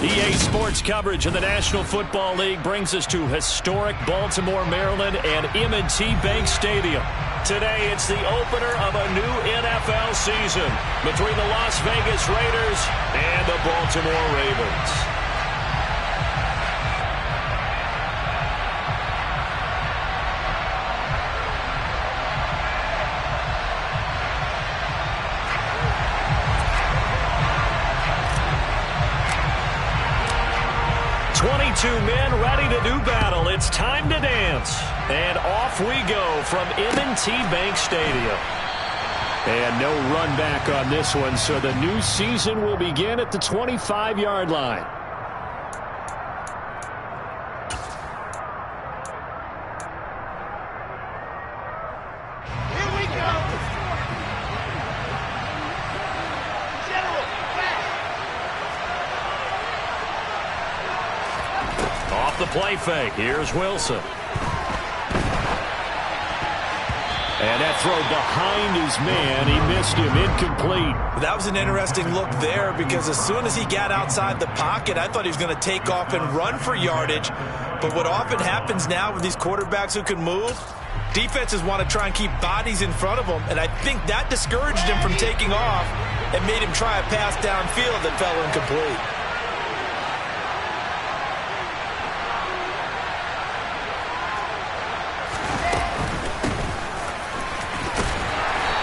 EA Sports coverage of the National Football League brings us to historic Baltimore, Maryland and M&T Bank Stadium. Today, it's the opener of a new NFL season between the Las Vegas Raiders and the Baltimore Ravens. Two men ready to do battle. It's time to dance. And off we go from M&T Bank Stadium. And no run back on this one, so the new season will begin at the 25-yard line. The play fake. Here's Wilson. And that throw behind his man. He missed him. Incomplete. That was an interesting look there because as soon as he got outside the pocket, I thought he was going to take off and run for yardage. But what often happens now with these quarterbacks who can move, defenses want to try and keep bodies in front of them. And I think that discouraged him from taking off and made him try a pass downfield that fell incomplete.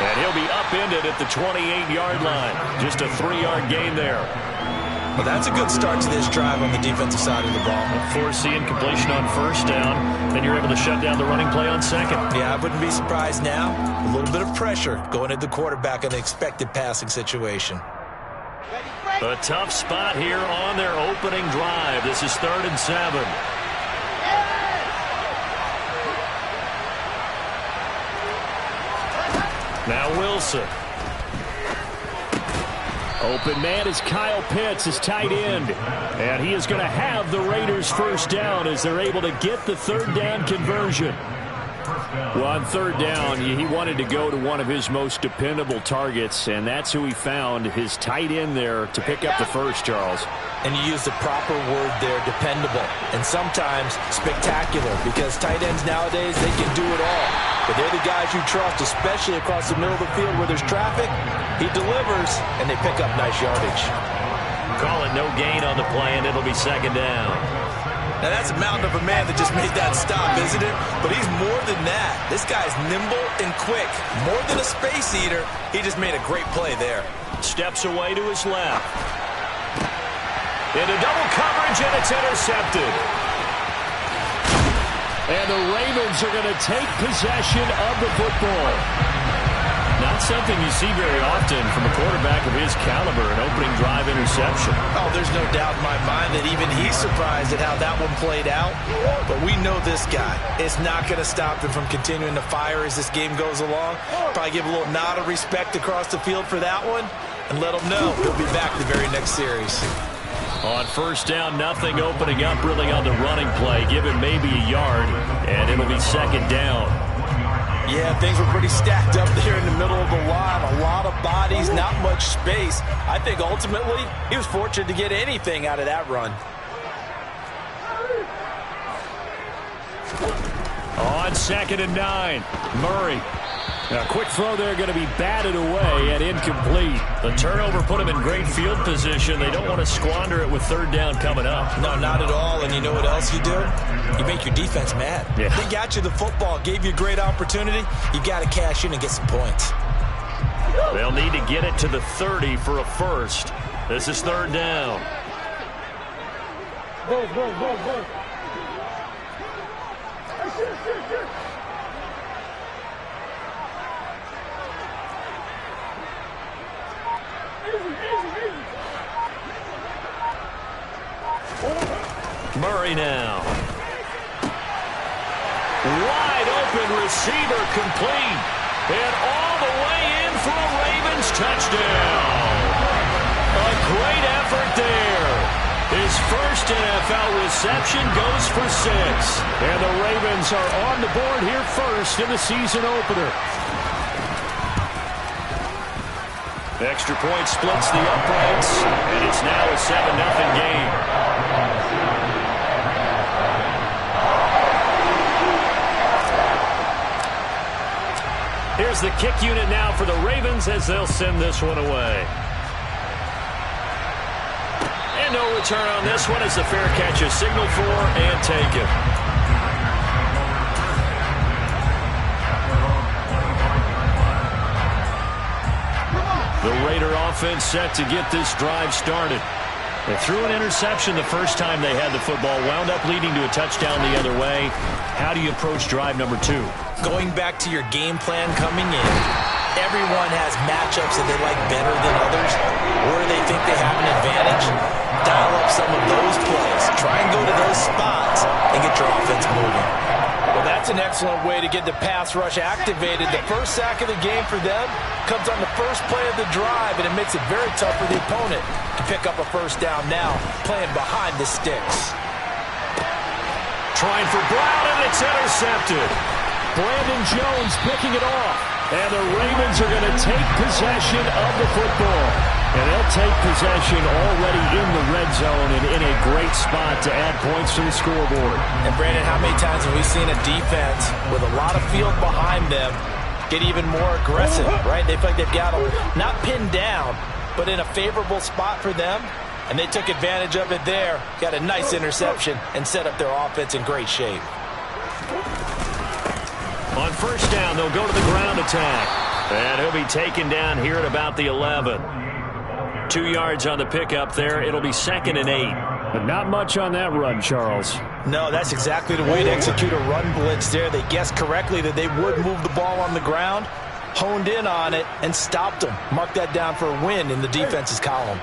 And he'll be upended at the 28-yard line. Just a 3-yard gain there. Well, that's a good start to this drive on the defensive side of the ball. Force the incompletion on first down. Then you're able to shut down the running play on second. Yeah, I wouldn't be surprised now. A little bit of pressure going at the quarterback in the expected passing situation. A tough spot here on their opening drive. This is 3rd and 7. Now Wilson. Open man is Kyle Pitts, his tight end. And he is going to have the Raiders first down as they're able to get the 3rd down conversion. Well, on 3rd down, he wanted to go to one of his most dependable targets, and that's who he found, his tight end there to pick up the first, Charles. And you use the proper word there, dependable, and sometimes spectacular, because tight ends nowadays, they can do it all. But they're the guys you trust, especially across the middle of the field where there's traffic. He delivers, and they pick up nice yardage. Call it no gain on the play, and it'll be 2nd down. Now, that's a mountain of a man that just made that stop, isn't it? But he's more than that. This guy's nimble and quick. More than a space eater, he just made a great play there. Steps away to his left. Into double coverage, and it's intercepted. And the Ravens are going to take possession of the football. Not something you see very often from a quarterback of his caliber, an opening drive interception. Oh, there's no doubt in my mind that even he's surprised at how that one played out. But we know this guy. It's not going to stop him from continuing to fire as this game goes along. Probably give a little nod of respect across the field for that one and let him know he'll be back the very next series. On first down, nothing opening up really on the running play. Give him maybe a yard, and it'll be 2nd down. Yeah, things were pretty stacked up there in the middle of the line. A lot of bodies, not much space. I think ultimately he was fortunate to get anything out of that run. On 2nd and 9, Murray. A quick throw there going to be batted away and incomplete. The turnover put him in great field position. They don't want to squander it with 3rd down coming up. No, not at all. And you know what else you do? You make your defense mad. Yeah. They got you the football, gave you a great opportunity. You got to cash in and get some points. They'll need to get it to the 30 for a first. This is 3rd down. Go. Murray now. Wide open receiver complete. And all the way in for a Ravens touchdown. A great effort there. His first NFL reception goes for 6. And the Ravens are on the board here first in the season opener. Extra point splits the uprights, and it's now a 7-0 game. Here's the kick unit now for the Ravens as they'll send this one away. And no return on this one as the fair catch is signaled for and taken. The Raider offense set to get this drive started. They threw an interception the first time they had the football, wound up leading to a touchdown the other way. How do you approach drive number 2? Going back to your game plan coming in, everyone has matchups that they like better than others, where they think they have an advantage. Dial up some of those plays. Try and go to those spots and get your offense moving. Well, that's an excellent way to get the pass rush activated. The first sack of the game for them comes on the first play of the drive, and it makes it very tough for the opponent to pick up a first down now, playing behind the sticks. Trying for Brown, and it's intercepted. Brandon Jones picking it off. And the Ravens are going to take possession of the football. And they'll take possession already in the red zone and in a great spot to add points to the scoreboard. And, Brandon, how many times have we seen a defense with a lot of field behind them get even more aggressive, right? They feel like they've got them not pinned down, but in a favorable spot for them. And they took advantage of it there, got a nice interception, and set up their offense in great shape. On first down, they'll go to the ground attack. And he'll be taken down here at about the 11. 2 yards on the pickup there. It'll be 2nd and 8. But not much on that run, Charles. No, that's exactly the way to execute a run blitz there. They guessed correctly that they would move the ball on the ground, honed in on it, and stopped them. Mark that down for a win in the defense's column.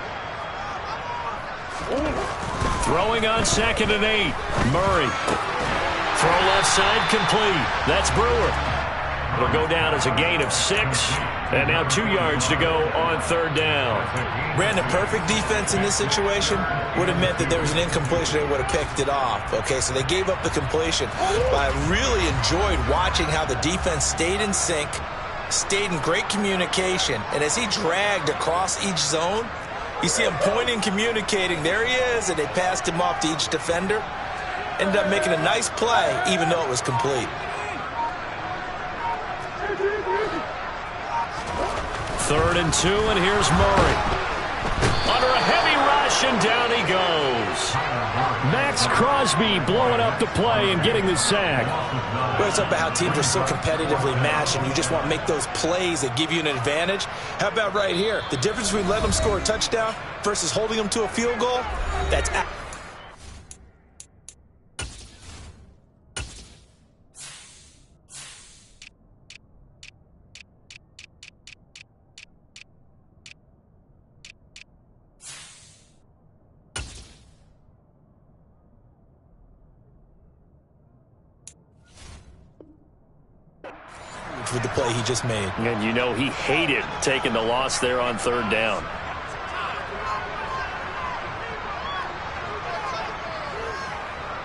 Throwing on 2nd and 8. Murray. Throw left side complete. That's Brewer. It'll go down as a gain of 6. And now 2 yards to go on 3rd down. Brandon, perfect defense in this situation would have meant that there was an incompletion. They would have picked it off. Okay, so they gave up the completion. But I really enjoyed watching how the defense stayed in sync, stayed in great communication. And as he dragged across each zone, you see him pointing, communicating. There he is, and they passed him off to each defender. Ended up making a nice play, even though it was complete. 3rd and 2, and here's Murray. Under a heavy rush, and down he goes. Max Crosby blowing up the play and getting the sack. Well, it's about how teams are so competitively matched, and you just want to make those plays that give you an advantage. How about right here? The difference between letting them score a touchdown versus holding them to a field goal? That's with the play he just made. And you know he hated taking the loss there on 3rd down.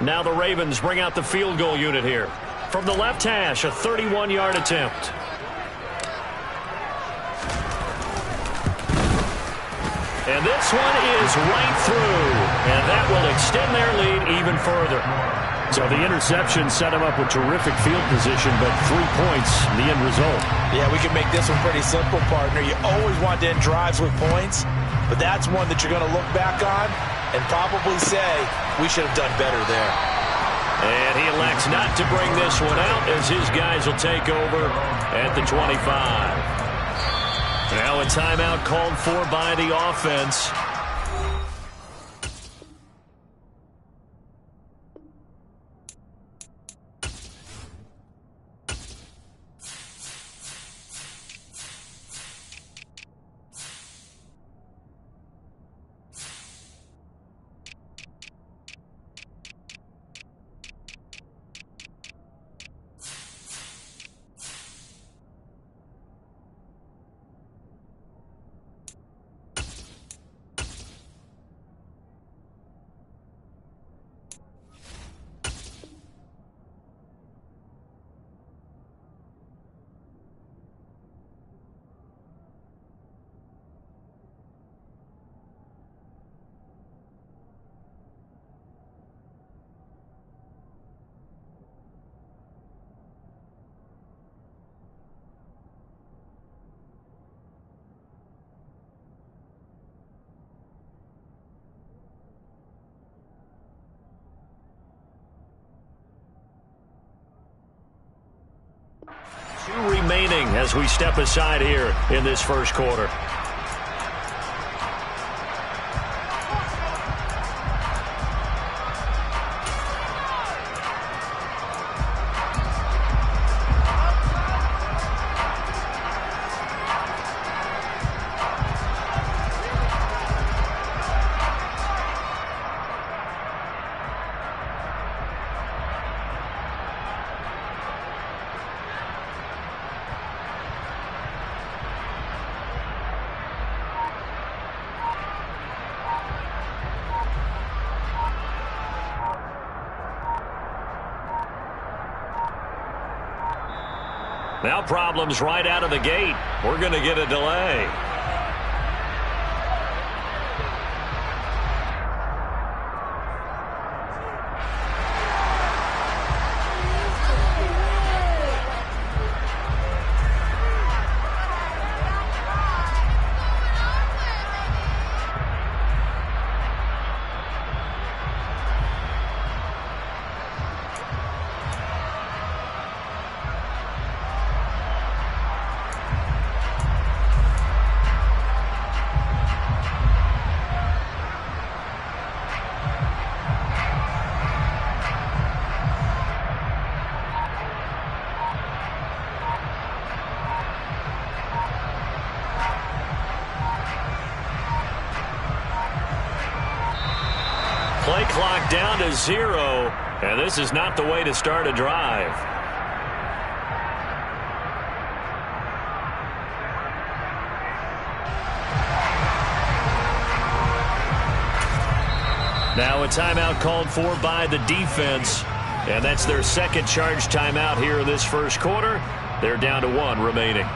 Now the Ravens bring out the field goal unit here. From the left hash, a 31-yard attempt. And this one is right through. And that will extend their lead even further. So the interception set him up with terrific field position, but 3 points, the end result. Yeah, we can make this one pretty simple, partner. You always want to end drives with points, but that's one that you're going to look back on and probably say, we should have done better there. And he elects not to bring this one out as his guys will take over at the 25. Now a timeout called for by the offense. as we step aside here in this first quarter. Now problems right out of the gate. We're going to get a delay. Play clock down to 0, and this is not the way to start a drive. Now a timeout called for by the defense, and that's their second charge timeout here in this first quarter. They're down to 1 remaining.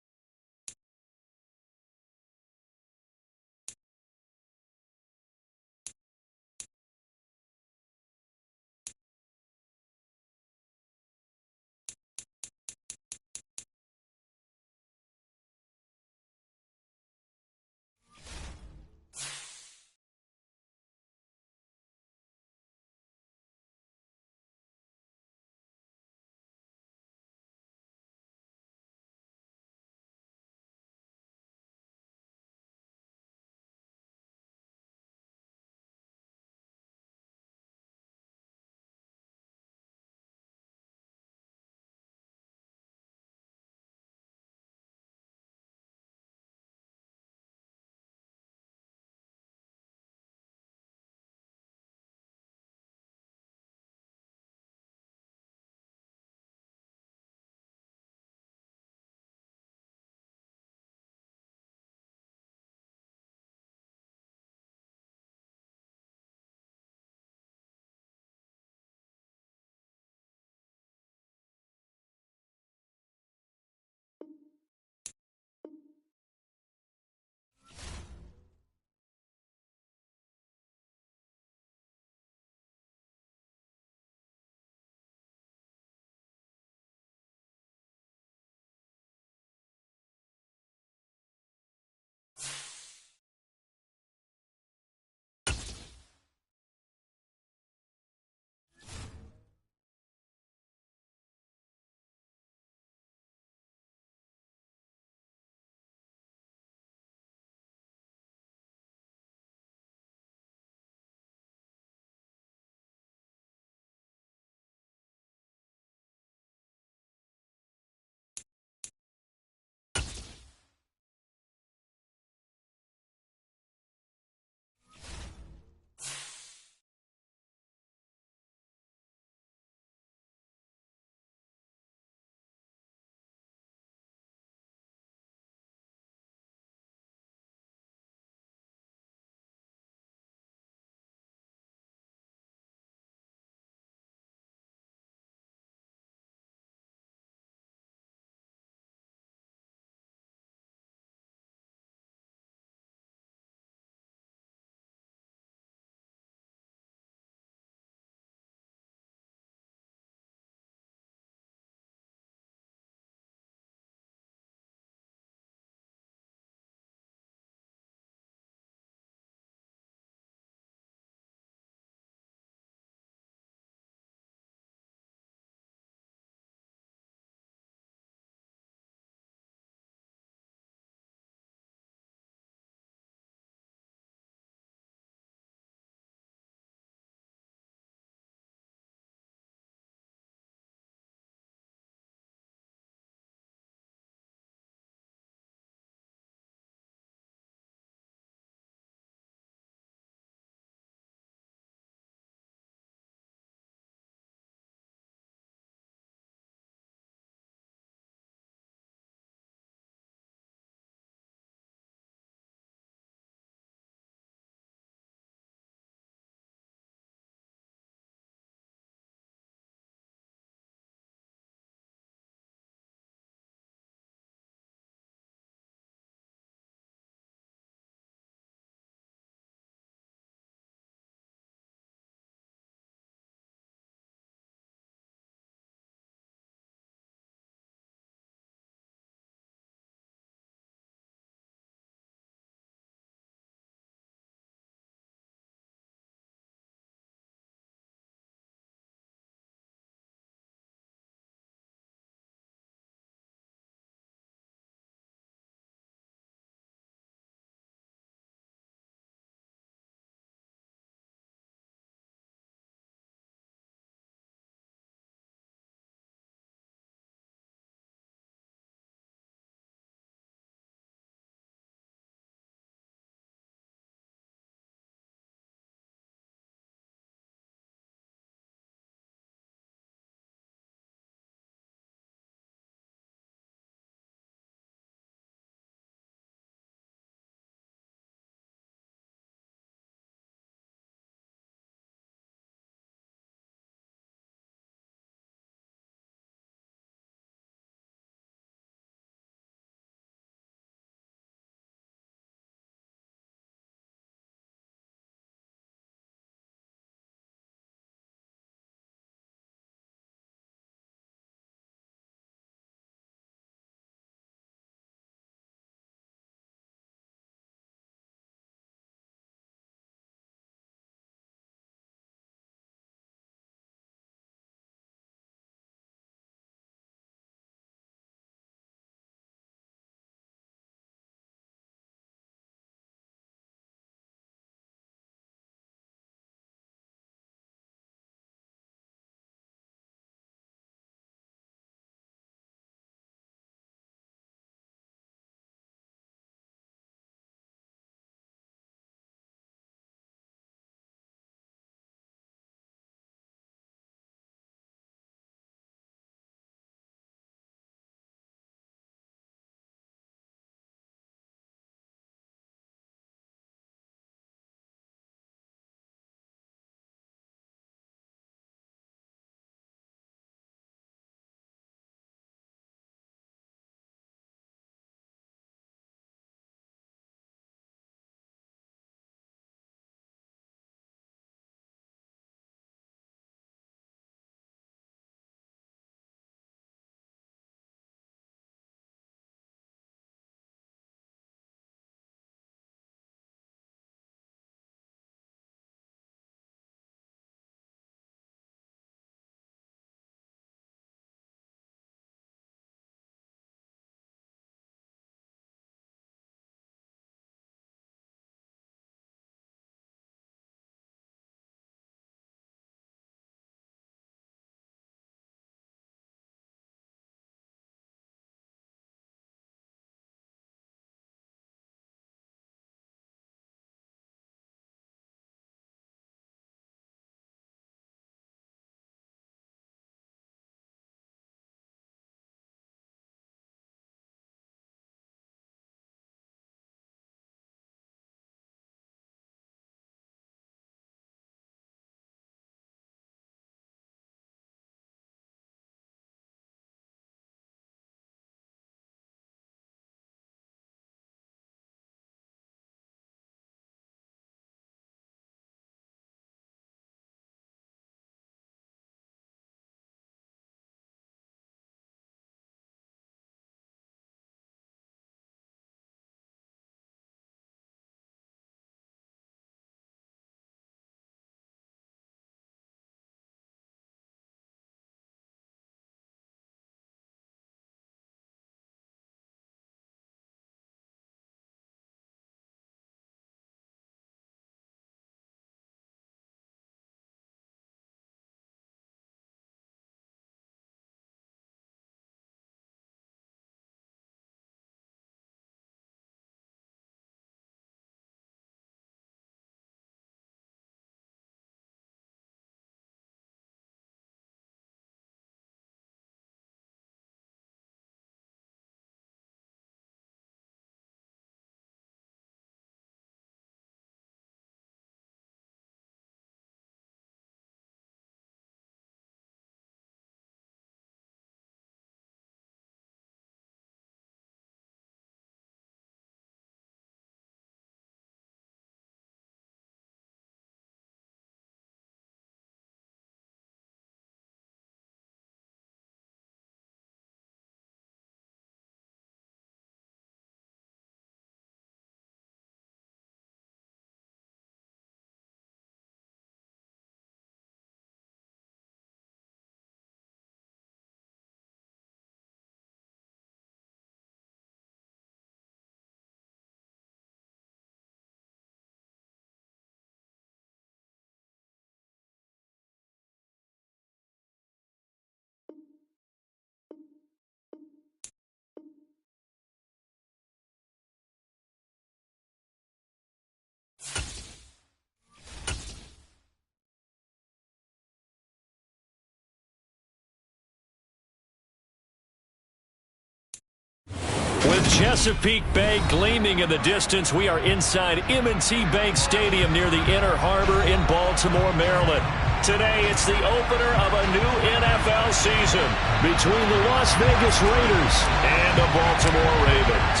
With Chesapeake Bay gleaming in the distance, we are inside M&T Bank Stadium near the Inner Harbor in Baltimore, Maryland. Today, it's the opener of a new NFL season between the Las Vegas Raiders and the Baltimore Ravens.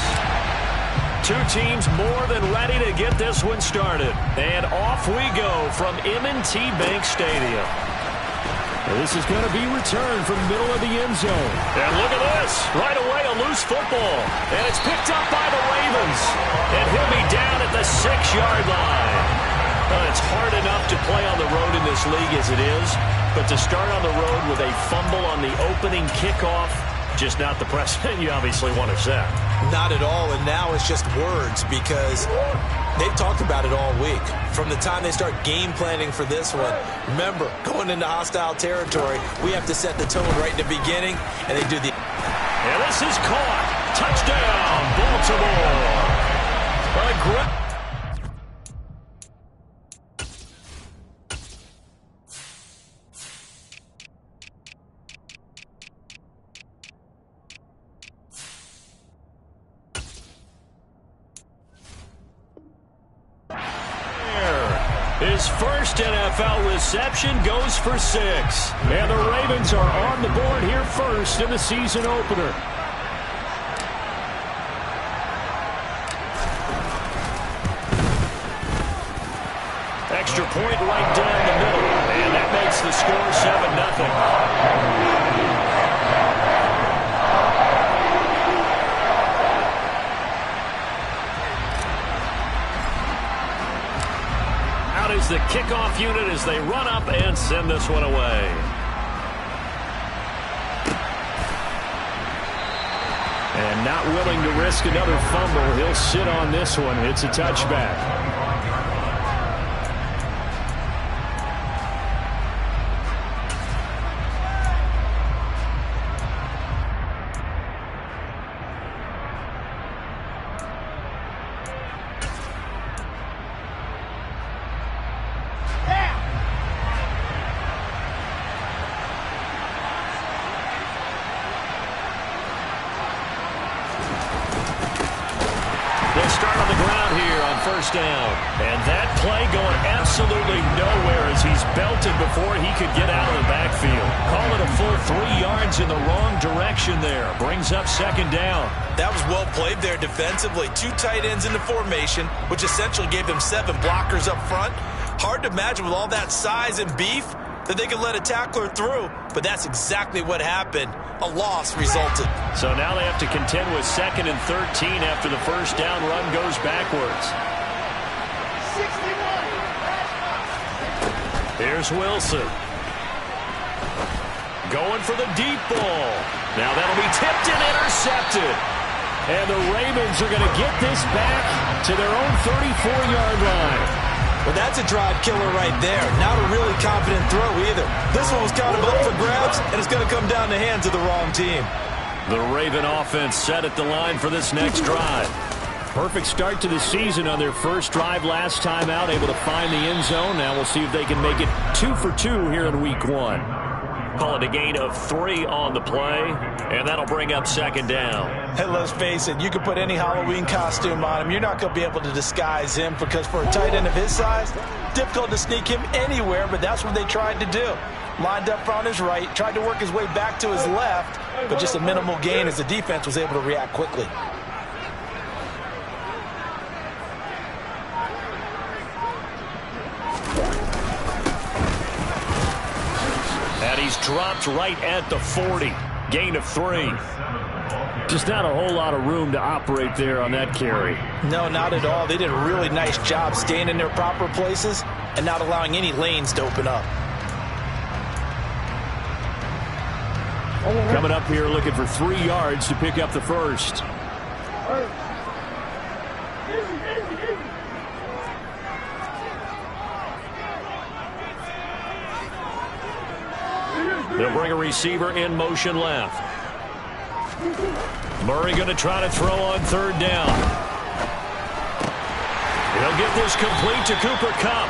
Two teams more than ready to get this one started. And off we go from M&T Bank Stadium. This is going to be returned from the middle of the end zone. And look at this. Right away, a loose football. And it's picked up by the Ravens. And he'll be down at the 6-yard line. It's hard enough to play on the road in this league as it is. But to start on the road with a fumble on the opening kickoff, just not the precedent you obviously want to set. Not at all, and now it's just words because they've talked about it all week. From the time they start game planning for this one, remember, going into hostile territory, we have to set the tone right in the beginning, and they do the... And this is caught. Touchdown, Baltimore. His first NFL reception goes for 6. And the Ravens are on the board here first in the season opener. Extra point right down the middle. And that makes the score 7-0. Is the kickoff unit as they run up and send this one away. And not willing to risk another fumble, he'll sit on this one. It's a touchback. Down. And that play going absolutely nowhere as he's belted before he could get out of the backfield. Call it a full 3 yards in the wrong direction there. Brings up 2nd down. That was well played there defensively. 2 tight ends in the formation, which essentially gave them 7 blockers up front. Hard to imagine with all that size and beef that they could let a tackler through, but that's exactly what happened. A loss resulted. So now they have to contend with 2nd and 13 after the first down run goes backwards. Here's Wilson. Going for the deep ball. Now that'll be tipped and intercepted. And the Ravens are going to get this back to their own 34-yard line. Well, that's a drive killer right there. Not a really confident throw either. This one was kind of up for grabs, and it's going to come down the hands of the wrong team. The Raven offense set at the line for this next drive. Perfect start to the season on their first drive last time out, able to find the end zone. Now we'll see if they can make it 2 for 2 here in week 1. Call it a gain of 3 on the play, and that'll bring up 2nd down. Hey, let's face it, you can put any Halloween costume on him. You're not going to be able to disguise him because for a tight end of his size, difficult to sneak him anywhere, but that's what they tried to do. Lined up on his right, tried to work his way back to his left, but just a minimal gain as the defense was able to react quickly. He's dropped right at the 40. Gain of 3. Just not a whole lot of room to operate there on that carry. No, not at all. They did a really nice job staying in their proper places and not allowing any lanes to open up. Coming up here looking for 3 yards to pick up the first. They'll bring a receiver in motion left. Murray going to try to throw on 3rd down. He'll get this complete to Cooper Kupp.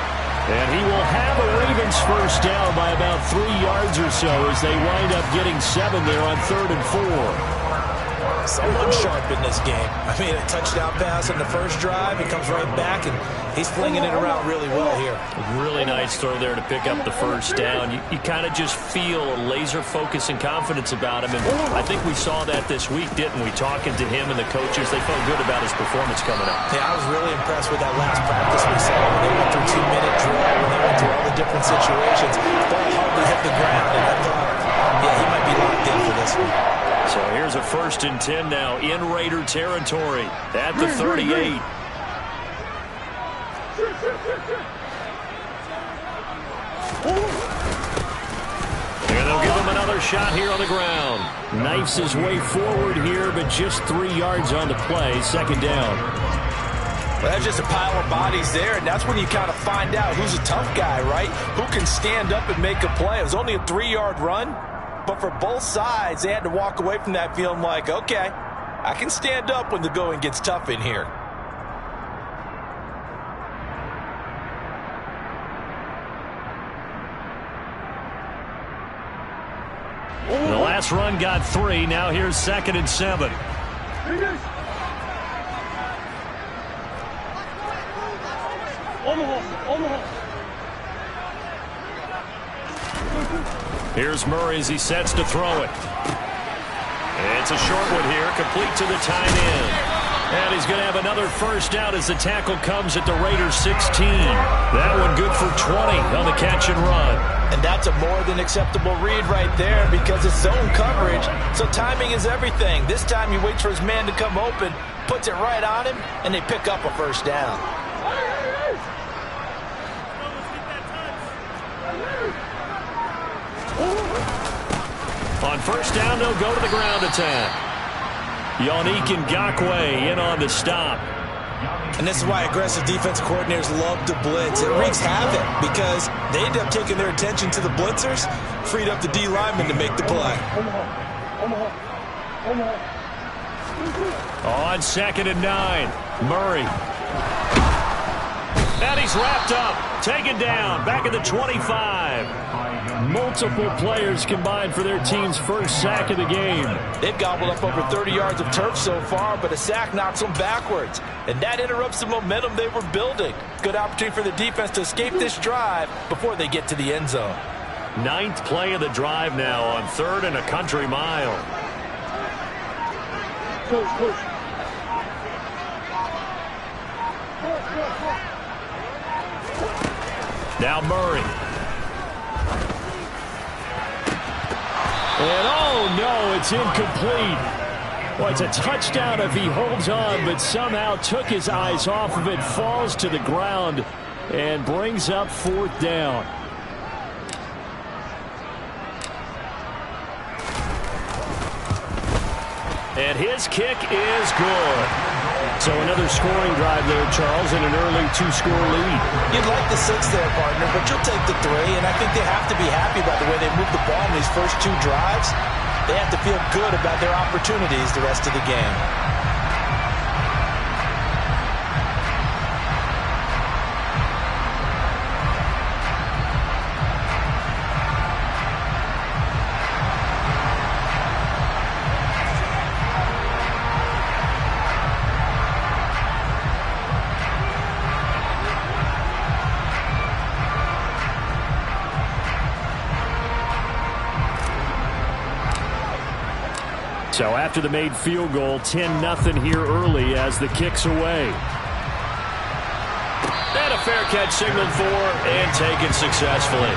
And he will have a Ravens first down by about 3 yards or so as they wind up getting 7 there on 3rd and 4. Someone sharp in this game. I mean, a touchdown pass on the first drive. He comes right back, and he's flinging it around really well here. Really nice throw there to pick up the first down. You kind of just feel a laser focus and confidence about him, and I think we saw that this week, didn't we? Talking to him and the coaches, they felt good about his performance coming up. Yeah, I was really impressed with that last practice we saw when they went through 2-minute drill, when they went through all the different situations. Ball hardly hit the ground, and I thought, yeah, he might be locked in for this one. So here's a 1st and 10 now in Raider territory at the 38. And they'll give him another shot here on the ground. Knifes his way forward here, but just 3 yards on the play. 2nd down. Well, that's just a pile of bodies there, and that's when you kind of find out who's a tough guy, right? Who can stand up and make a play. It was only a 3-yard run, but for both sides, they had to walk away from that feeling like, okay, I can stand up when the going gets tough in here. The last run got 3. Now here's 2nd and 7. Here's Murray as he sets to throw it. It's a short one here, complete to the tight end. And he's going to have another first down as the tackle comes at the Raiders 16. That one good for 20 on the catch and run. And that's a more than acceptable read right there because it's zone coverage, so timing is everything. This time he waits for his man to come open, puts it right on him, and they pick up a first down. On first down, they'll go to the ground attack. Yannick Ngakoue in on the stop. And this is why aggressive defensive coordinators love to blitz. It wreaks havoc because they end up taking their attention to the blitzers, freed up the D lineman to make the play. On 2nd and 9, Murray. And he's wrapped up, taken down, back at the 25. Multiple players combined for their team's first sack of the game. They've gobbled up over 30 yards of turf so far, but a sack knocks them backwards. And that interrupts the momentum they were building. Good opportunity for the defense to escape this drive before they get to the end zone. 9th play of the drive now on 3rd and a country mile. Now Murray. And oh no, it's incomplete. Well, it's a touchdown if he holds on, but somehow took his eyes off of it, falls to the ground, and brings up 4th down. And his kick is good. So another scoring drive there, Charles, and an early 2-score lead. You'd like the 6 there, partner, but you'll take the 3, and I think they have to be happy about the way they moved the ball in these first 2 drives. They have to feel good about their opportunities the rest of the game. So after the made field goal, 10-0 here early as the kick's away. And a fair catch signaled for and taken successfully.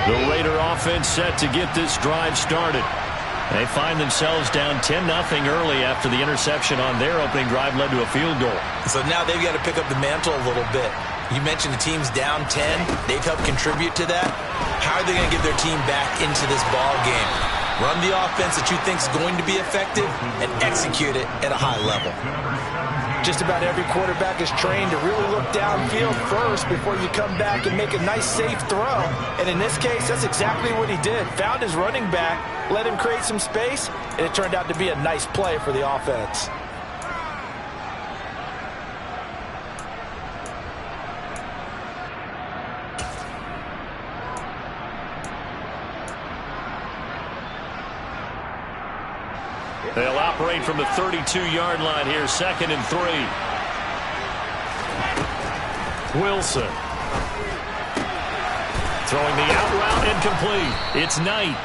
The Raider offense set to get this drive started. They find themselves down 10-0 early after the interception on their opening drive led to a field goal. So now they've got to pick up the mantle a little bit. You mentioned the team's down 10. They've helped contribute to that. How are they going to get their team back into this ball game? Run the offense that you think is going to be effective and execute it at a high level. Just about every quarterback is trained to really look downfield first before you come back and make a nice, safe throw. And in this case, that's exactly what he did. Found his running back, let him create some space, and it turned out to be a nice play for the offense. They'll operate from the 32-yard line here, 2nd and 3. Wilson. Throwing the out route incomplete. It's Knight.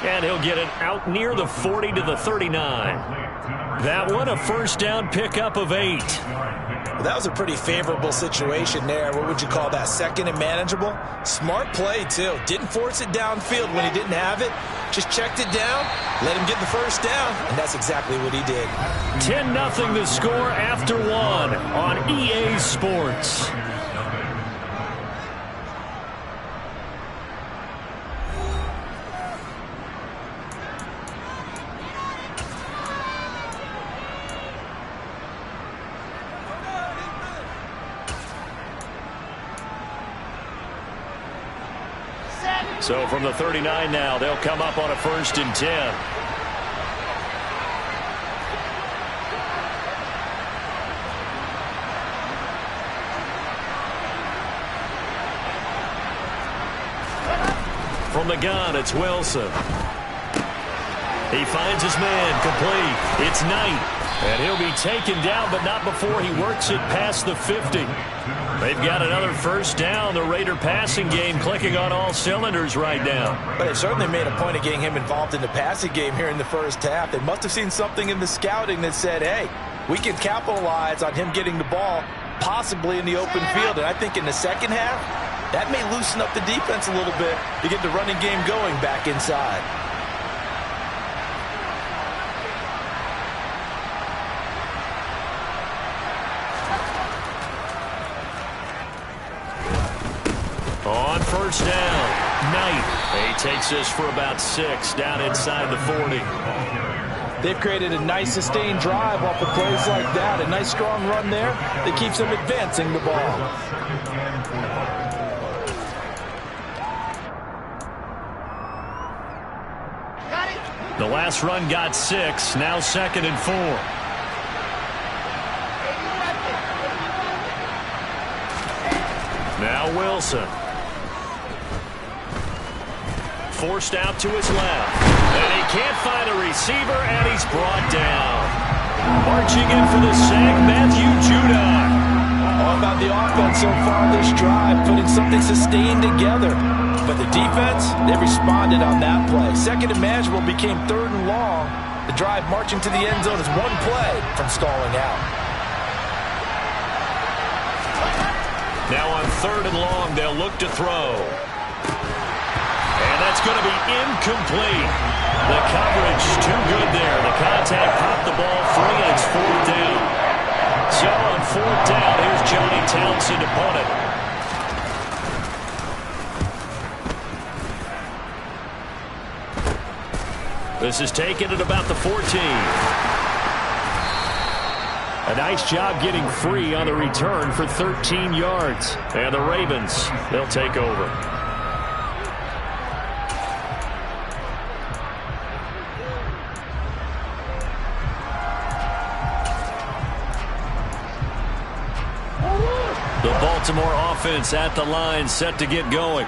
And he'll get it out near the 40 to the 39. That one a first down pickup of 8. Well, that was a pretty favorable situation there. What would you call that? 2nd and manageable? Smart play, too. Didn't force it downfield when he didn't have it. Just checked it down, let him get the first down, and that's exactly what he did. 10-0 the score after 1 on EA Sports. So from the 39 now, they'll come up on a 1st and 10. From the gun, it's Wilson. He finds his man, complete. It's Knight. And he'll be taken down, but not before he works it past the 50. They've got another first down. The Raider passing game clicking on all cylinders right now. But they certainly made a point of getting him involved in the passing game here in the first half. They must have seen something in the scouting that said, hey, we can capitalize on him getting the ball, possibly in the open field. And I think in the second half, that may loosen up the defense a little bit to get the running game going back inside. On first down, Knight. He takes this for about 6 down inside the 40. They've created a nice sustained drive off of plays like that. A nice strong run there that keeps them advancing the ball. The last run got 6. Now 2nd and 4. Now Wilson. Forced out to his left. And he can't find a receiver, and he's brought down. Marching in for the sack, Matthew Judon. All about the offense so far this drive, putting something sustained together. But the defense, they responded on that play. 2nd and manageable became 3rd and long. The drive marching to the end zone is 1 play from stalling out. Now on 3rd and long, they'll look to throw. And that's going to be incomplete. The coverage too good there. The contact popped the ball free, and it's 4th down. So on 4th down, here's Johnny Townsend to punt it. This is taken at about the 14. A nice job getting free on the return for 13 yards. And the Ravens, they'll take over. The Baltimore offense at the line, set to get going.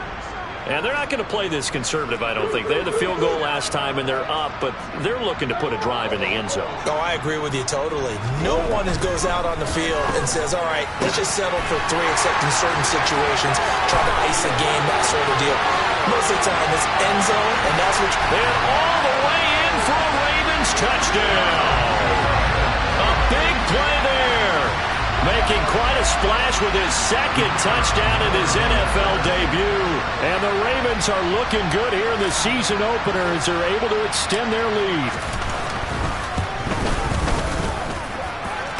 And they're not going to play this conservative, I don't think. They had the field goal last time, and they're up, but they're looking to put a drive in the end zone. Oh, I agree with you totally. No one goes out on the field and says, all right, let's just settle for 3, except in certain situations, try to ice a game, that sort of deal. Most of the time, it's end zone, and that's what... And all the way in for a Ravens touchdown. A big play there. Making quite a splash with his 2nd touchdown in his NFL debut. And the Ravens are looking good here in the season opener as they're able to extend their lead.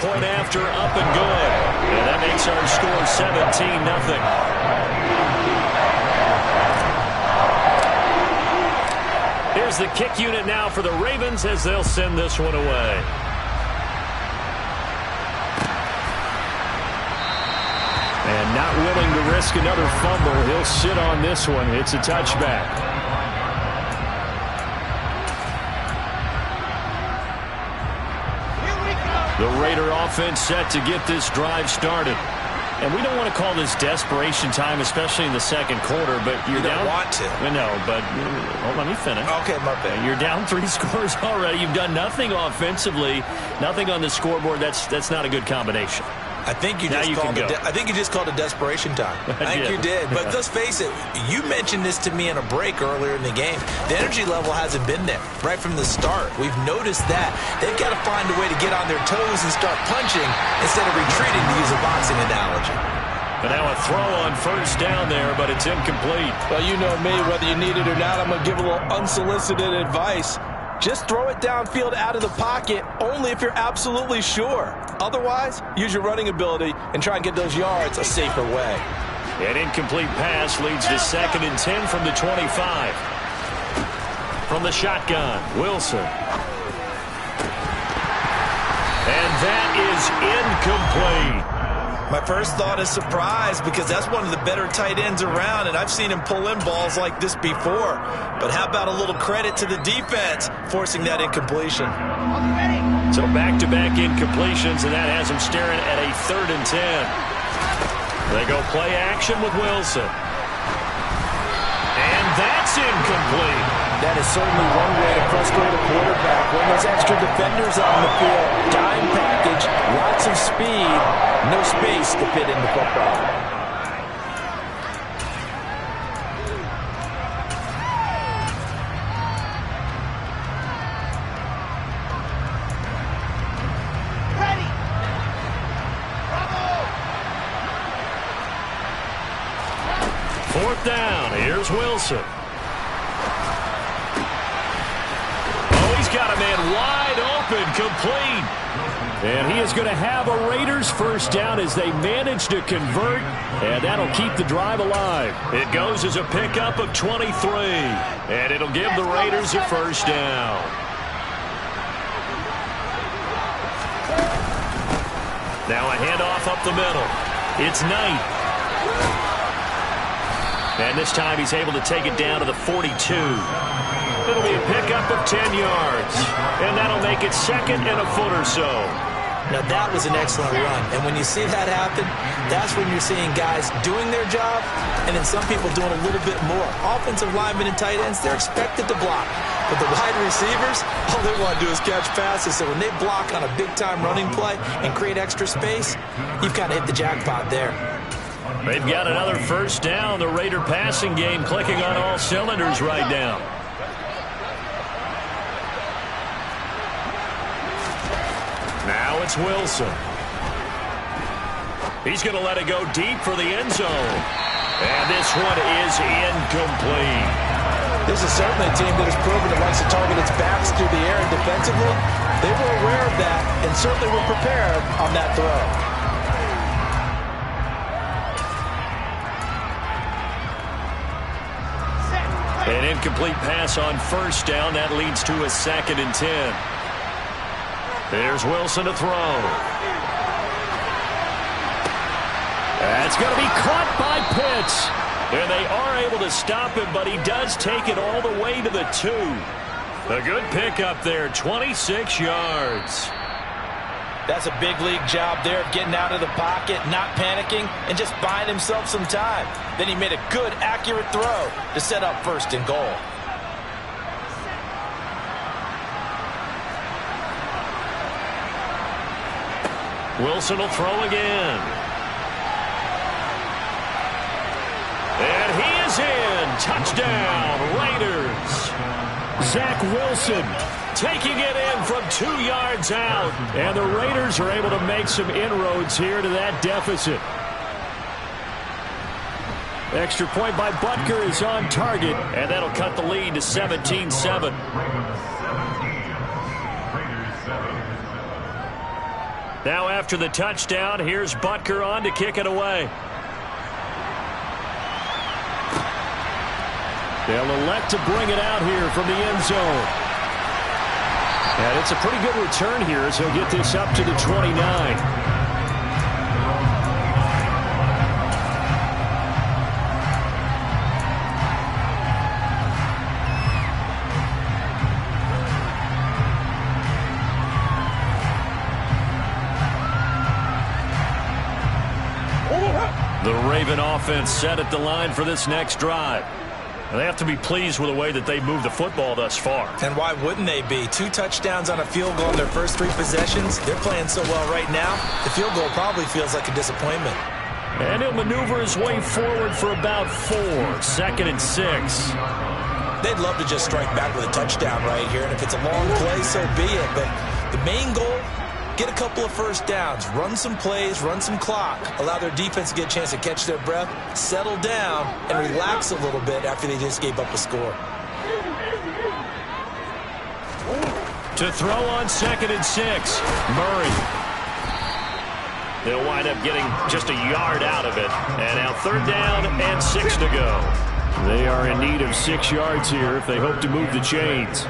Point after, up and good. And that makes our score 17-0. Here's the kick unit now for the Ravens as they'll send this one away. And not willing to risk another fumble. He'll sit on this one. It's a touchback. The Raider offense set to get this drive started. And we don't want to call this desperation time, especially in the second quarter, but you're you down. Don't want to. No, but let me finish. Okay, my bad. You're down 3 scores already. You've done nothing offensively, nothing on the scoreboard. That's not a good combination. I think you just called it desperation time. I think you did. But let's face it, you mentioned this to me in a break earlier in the game. The energy level hasn't been there right from the start. We've noticed that. They've got to find a way to get on their toes and start punching instead of retreating, to use a boxing analogy. But now a throw on first down there, but it's incomplete. Well, you know me, whether you need it or not, I'm going to give a little unsolicited advice. Just throw it downfield out of the pocket only if you're absolutely sure. Otherwise, use your running ability and try and get those yards a safer way. An incomplete pass leads to 2nd and 10 from the 25. From the shotgun, Wilson. And that is incomplete. My first thought is surprise because that's one of the better tight ends around, and I've seen him pull in balls like this before. But how about a little credit to the defense forcing that incompletion? So back-to-back incompletions, and that has him staring at a 3rd and 10. They go play action with Wilson. And that's incomplete. That is certainly one way to frustrate a quarterback. When there's extra defenders on the field, dime package, lots of speed, no space to fit in the football. Ready. Bravo. 4th down. Here's Wilson. Got a man wide open, complete. And he is going to have a Raiders first down as they manage to convert, and that'll keep the drive alive. It goes as a pickup of 23, and it'll give the Raiders a first down. Now a handoff up the middle. It's Knight. And this time he's able to take it down to the 42. It'll be a pickup of 10 yards. And that'll make it 2nd and a foot or so. Now that was an excellent run. And when you see that happen, that's when you're seeing guys doing their job and then some people doing a little bit more. Offensive linemen and tight ends, they're expected to block. But the wide receivers, all they want to do is catch passes. So when they block on a big-time running play and create extra space, you've kind of hit the jackpot there. They've got another first down. The Raider passing game clicking on all cylinders right now. Now it's Wilson. He's going to let it go deep for the end zone. And this one is incomplete. This is certainly a team that has proven it likes to target its backs through the air and defensively. They were aware of that and certainly were prepared on that throw. An incomplete pass on first down. That leads to a 2nd and 10. There's Wilson to throw. That's going to be caught by Pitts. And they are able to stop him, but he does take it all the way to the 2. A good pickup there, 26 yards. That's a big league job there of getting out of the pocket, not panicking, and just buying himself some time. Then he made a good, accurate throw to set up 1st and goal. Wilson will throw again. And he is in. Touchdown, Raiders. Zach Wilson taking it in from 2 yards out. And the Raiders are able to make some inroads here to that deficit. Extra point by Butker is on target, and that'll cut the lead to 17-7. Now after the touchdown, here's Butker on to kick it away. They'll elect to bring it out here from the end zone. And it's a pretty good return here as he'll get this up to the 29. The Raven offense set at the line for this next drive. And they have to be pleased with the way that they've moved the football thus far. And why wouldn't they be? 2 touchdowns on a field goal in their first 3 possessions. They're playing so well right now, the field goal probably feels like a disappointment. And he'll maneuver his way forward for about 4. 2nd and 6. They'd love to just strike back with a touchdown right here, and if it's a long play, so be it. But the main goal, get a couple of first downs, run some plays, run some clock, allow their defense to get a chance to catch their breath, settle down, and relax a little bit after they just gave up a score. To throw on 2nd and 6, Murray. They'll wind up getting just a yard out of it. And now 3rd down and 6 to go. They are in need of 6 yards here if they hope to move the chains.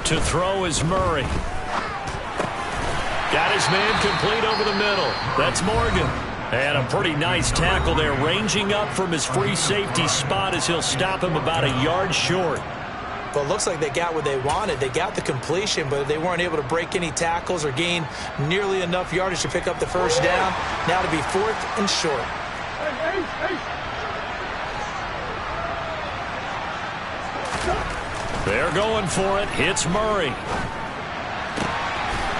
To throw is Murray. Got his man complete over the middle. That's Morgan. And a pretty nice tackle there, ranging up from his free safety spot as he'll stop him about a yard short. Well, it looks like they got what they wanted. They got the completion, but they weren't able to break any tackles or gain nearly enough yardage to pick up the first down. Now to be 4th and short. They're going for it. Hits Murray.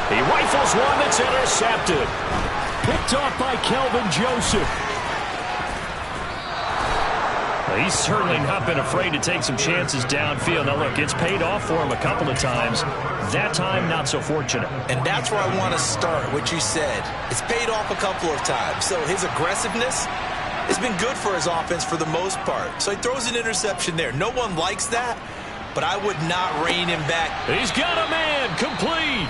He rifles one that's intercepted. Picked off by Kelvin Joseph. He's certainly not been afraid to take some chances downfield. Now, look, it's paid off for him a couple of times. That time, not so fortunate. And that's where I want to start, what you said. It's paid off a couple of times. So his aggressiveness has been good for his offense for the most part. So he throws an interception there. No one likes that, but I would not rein him back. He's got a man complete.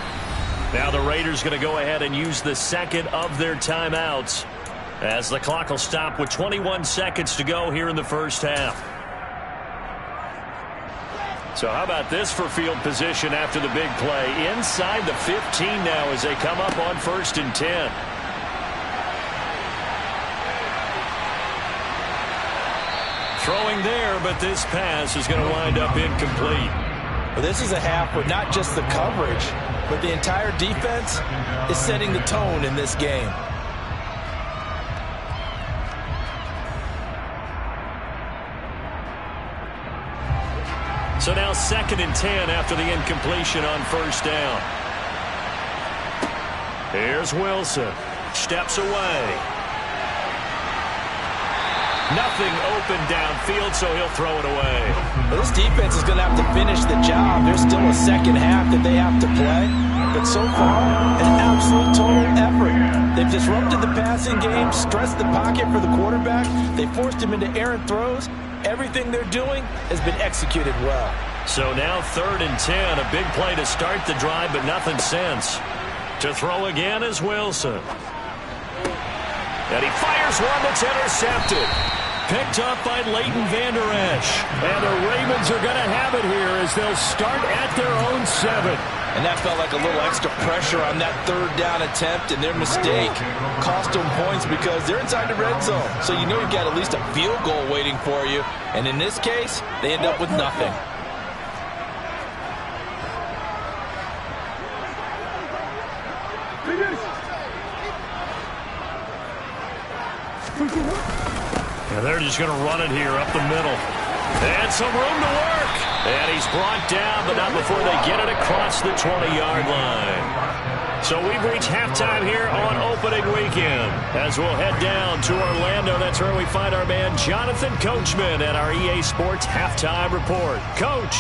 Now the Raiders going to go ahead and use the 2nd of their timeouts as the clock will stop with 21 seconds to go here in the first half. So how about this for field position after the big play? Inside the 15 now as they come up on 1st and 10. Throwing there, but this pass is going to wind up incomplete. Well, this is a half where not just the coverage, but the entire defense is setting the tone in this game. So now 2nd and 10 after the incompletion on 1st down. Here's Wilson. Steps away. Nothing open downfield, so he'll throw it away. Well, this defense is going to have to finish the job. There's still a second half that they have to play. But so far, an absolute total effort. They've disrupted the passing game, stressed the pocket for the quarterback. They forced him into errant throws. Everything they're doing has been executed well. So now 3rd and 10. A big play to start the drive, but nothing since. To throw again is Wilson. And he fires one that's intercepted. Picked up by Leighton Vander Esch. And the Ravens are going to have it here as they'll start at their own 7. And that felt like a little extra pressure on that 3rd down attempt, and their mistake cost them points because they're inside the red zone. So you know you've got at least a field goal waiting for you. And in this case, they end up with nothing. And they're just going to run it here up the middle. And some room to work. And he's brought down, but not before they get it across the 20-yard line. So we've reached halftime here on opening weekend. As we'll head down to Orlando, that's where we find our man Jonathan Coachman at our EA Sports Halftime Report. Coach.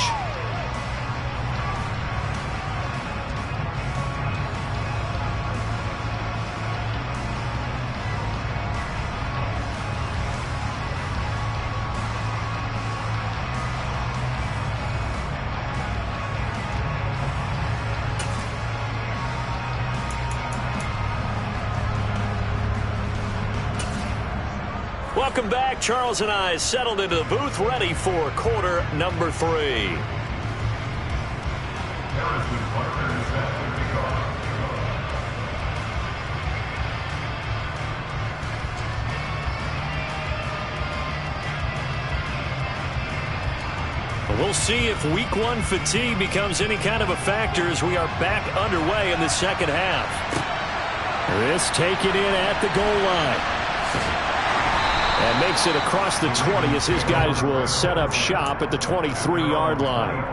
Welcome back. Charles and I settled into the booth, ready for quarter number 3. We'll see if week one fatigue becomes any kind of a factor as we are back underway in the second half. This taken in at the goal line. And makes it across the 20 as his guys will set up shop at the 23-yard line.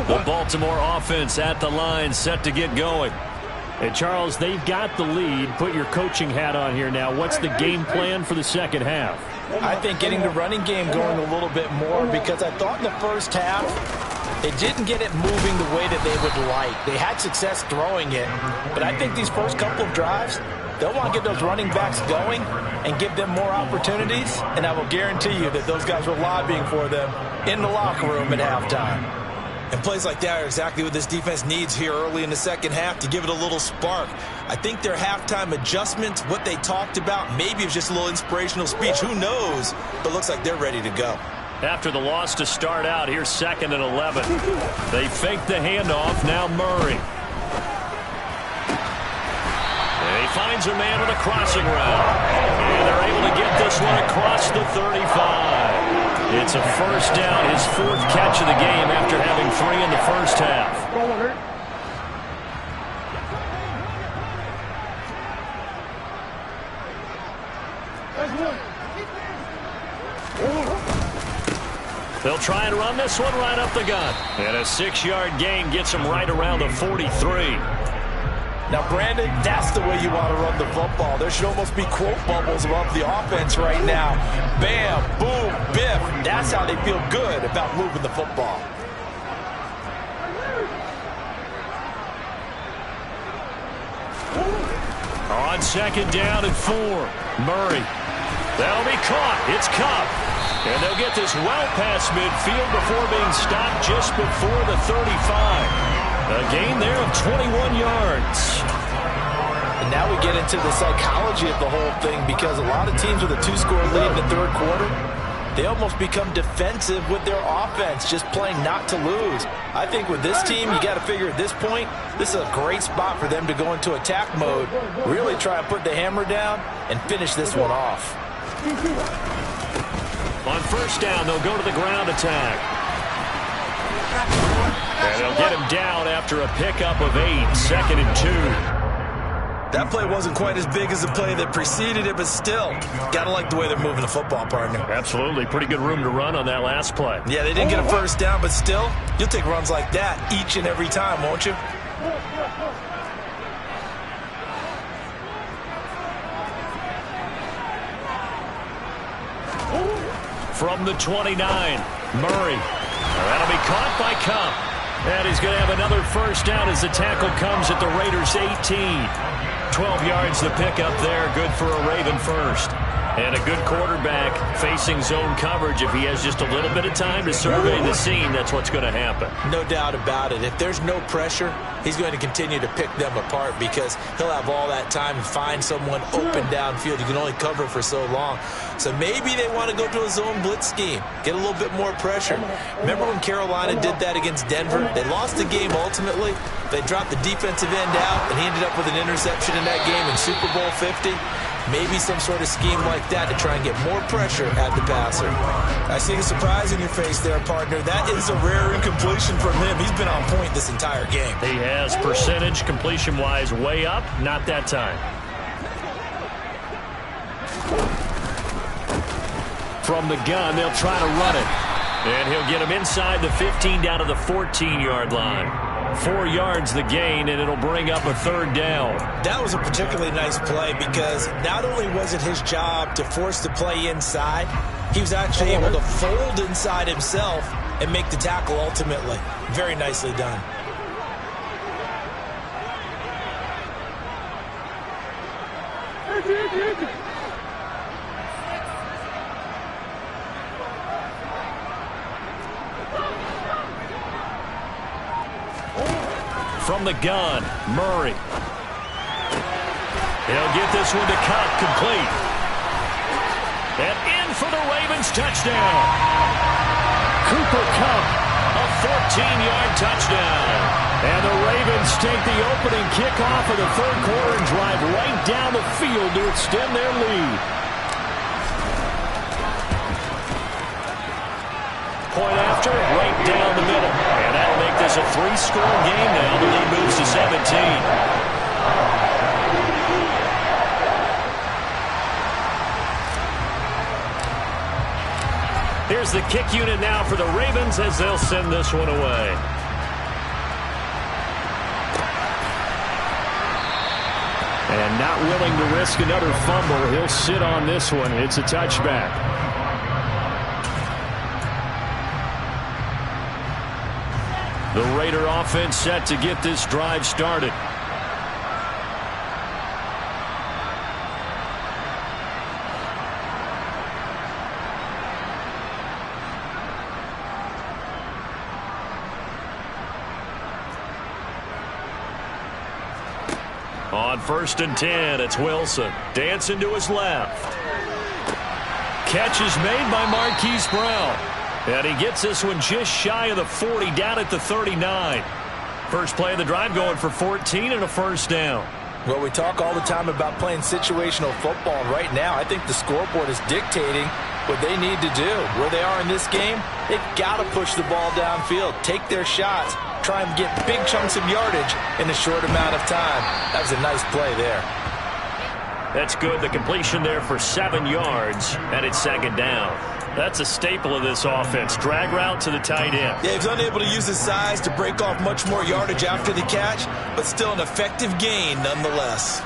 The Baltimore offense at the line, set to get going. And Charles, they've got the lead. Put your coaching hat on here now. What's the game plan for the second half? I think getting the running game going a little bit more, because I thought in the first half they didn't get it moving the way that they would like. They had success throwing it, but I think these first couple of drives, they'll want to get those running backs going and give them more opportunities, and I will guarantee you that those guys were lobbying for them in the locker room at halftime. And plays like that are exactly what this defense needs here early in the second half to give it a little spark. I think their halftime adjustments, what they talked about, maybe it was just a little inspirational speech. Who knows? But looks like they're ready to go. After the loss to start out, here's 2nd and 11. They fake the handoff. Now Murray. And he finds a man with a crossing route. And they're able to get this one across the 35. It's a first down, his 4th catch of the game after having 3 in the first half. They'll try and run this one right up the gut. And a 6-yard gain gets him right around the 43. Now, Brandon, that's the way you want to run the football. There should almost be quote bubbles above the offense right now. Bam, boom, biff. That's how they feel good about moving the football. On 2nd down and 4. Murray. That'll be caught. It's Kupp. And they'll get this well past midfield before being stopped just before the 35. A gain there of 21 yards. And now we get into the psychology of the whole thing, because a lot of teams with a 2-score lead in the third quarter, they almost become defensive with their offense, just playing not to lose. I think with this team, you got to figure at this point, this is a great spot for them to go into attack mode, really try and put the hammer down and finish this one off. On first down, they'll go to the ground attack. And they'll get him down after a pickup of 8, 2nd and 2. That play wasn't quite as big as the play that preceded it, but still, got to like the way they're moving the football, partner. Absolutely. Pretty good room to run on that last play. Yeah, they didn't get a first down, but still, you'll take runs like that each and every time, won't you? From the 29, Murray. That'll be caught by Kupp. And he's going to have another first down as the tackle comes at the Raiders' 18. 12 yards the pickup there. Good for a Raven first. And a good quarterback facing zone coverage. If he has just a little bit of time to survey the scene, that's what's going to happen. No doubt about it. If there's no pressure, he's going to continue to pick them apart, because he'll have all that time to find someone open downfield. You can only cover for so long. So maybe they want to go to a zone blitz scheme, get a little bit more pressure. Remember when Carolina did that against Denver? They lost the game ultimately. They dropped the defensive end out, and he ended up with an interception in that game in Super Bowl 50. Maybe some sort of scheme like that to try and get more pressure at the passer. I see the surprise in your face there, partner. That is a rare incompletion from him. He's been on point this entire game. He has percentage completion-wise way up. Not that time. From the gun, they'll try to run it. And he'll get him inside the 15 down to the 14-yard line. 4 yards the gain, and it'll bring up a 3rd down. That was a particularly nice play, because not only was it his job to force the play inside, he was actually able to fold inside himself and make the tackle ultimately. Very nicely done. From the gun, Murray. He'll get this one to Kupp, complete. And in for the Ravens touchdown. Cooper Kupp, a 14-yard touchdown. And the Ravens take the opening kickoff of the third quarter and drive right down the field to extend their lead. Point after, right down the middle. And that'll make this a 3-score game now. The lead moves to 17. Here's the kick unit now for the Ravens as they'll send this one away. And not willing to risk another fumble, he'll sit on this one. It's a touchback. The Raider offense set to get this drive started. On 1st and 10, it's Wilson. Dancing to his left. Catch is made by Marquise Brown. And he gets this one just shy of the 40, down at the 39. First play of the drive going for 14 and a first down. Well, we talk all the time about playing situational football. Right now, I think the scoreboard is dictating what they need to do. Where they are in this game, they've got to push the ball downfield, take their shots, try and get big chunks of yardage in a short amount of time. That was a nice play there. That's good. The completion there for 7 yards, and it's 2nd down. That's a staple of this offense. Drag route to the tight end. Yeah, he's unable to use his size to break off much more yardage after the catch, but still an effective gain nonetheless.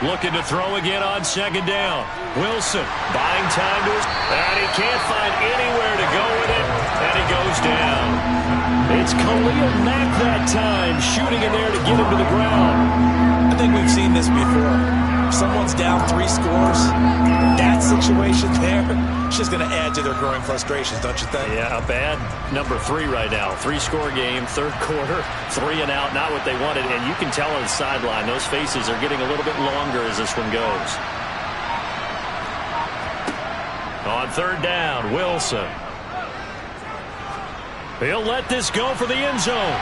Looking to throw again on 2nd down. Wilson buying time to his... And he can't find anywhere to go with it. And he goes down. It's Khalil Mack that time, shooting in there to get him to the ground. I think we've seen this before. If someone's down 3 scores, that situation there, it's just going to add to their growing frustrations, don't you think? Yeah, bad number 3 right now. 3-score game, 3rd quarter, 3 and out, not what they wanted. And you can tell on the sideline, those faces are getting a little bit longer as this one goes. On 3rd down, Wilson. He'll let this go for the end zone.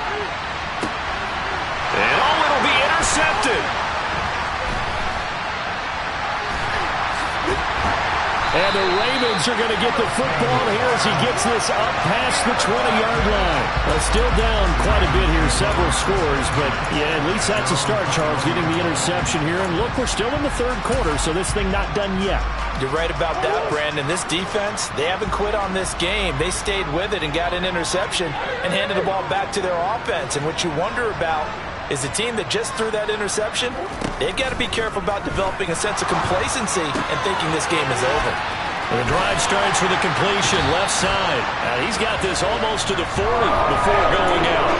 And it'll be intercepted. And the Ravens are going to get the football here as he gets this up past the 20-yard line. Still down quite a bit here, several scores, but yeah, at least that's a start, Charles, getting the interception here. And look, we're still in the 3rd quarter, so this thing not done yet. You're right about that, Brandon. This defense, they haven't quit on this game. They stayed with it and got an interception and handed the ball back to their offense. And what you wonder about is the team that just threw that interception, they've got to be careful about developing a sense of complacency and thinking this game is over. The drive starts with a completion, left side. He's got this almost to the 40 before going out.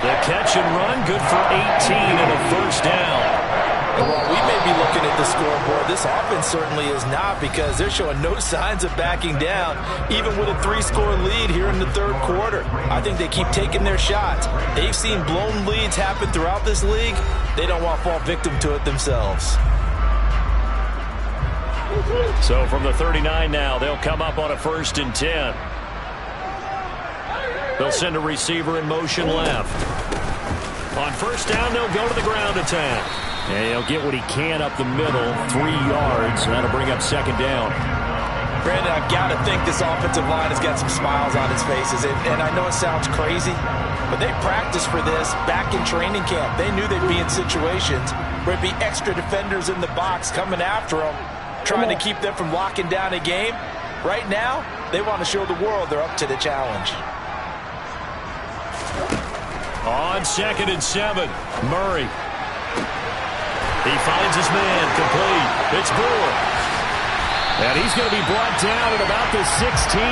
The catch and run, good for 18 and a first down. And while we may be looking at the scoreboard, this offense certainly is not, because they're showing no signs of backing down, even with a 3-score lead here in the 3rd quarter. I think they keep taking their shots. They've seen blown leads happen throughout this league. They don't want to fall victim to it themselves. So from the 39 now, they'll come up on a 1st and 10. They'll send a receiver in motion left. On 1st down, they'll go to the ground attack. And he'll get what he can up the middle, 3 yards, and that'll bring up 2nd down. Brandon, I've got to think this offensive line has got some smiles on its faces. And I know it sounds crazy, but they practiced for this back in training camp. They knew they'd be in situations where it'd be extra defenders in the box coming after them, trying to keep them from locking down a game. Right now, they want to show the world they're up to the challenge. On 2nd and 7, Murray. He finds his man, complete. It's Brewer. And he's going to be brought down at about the 16.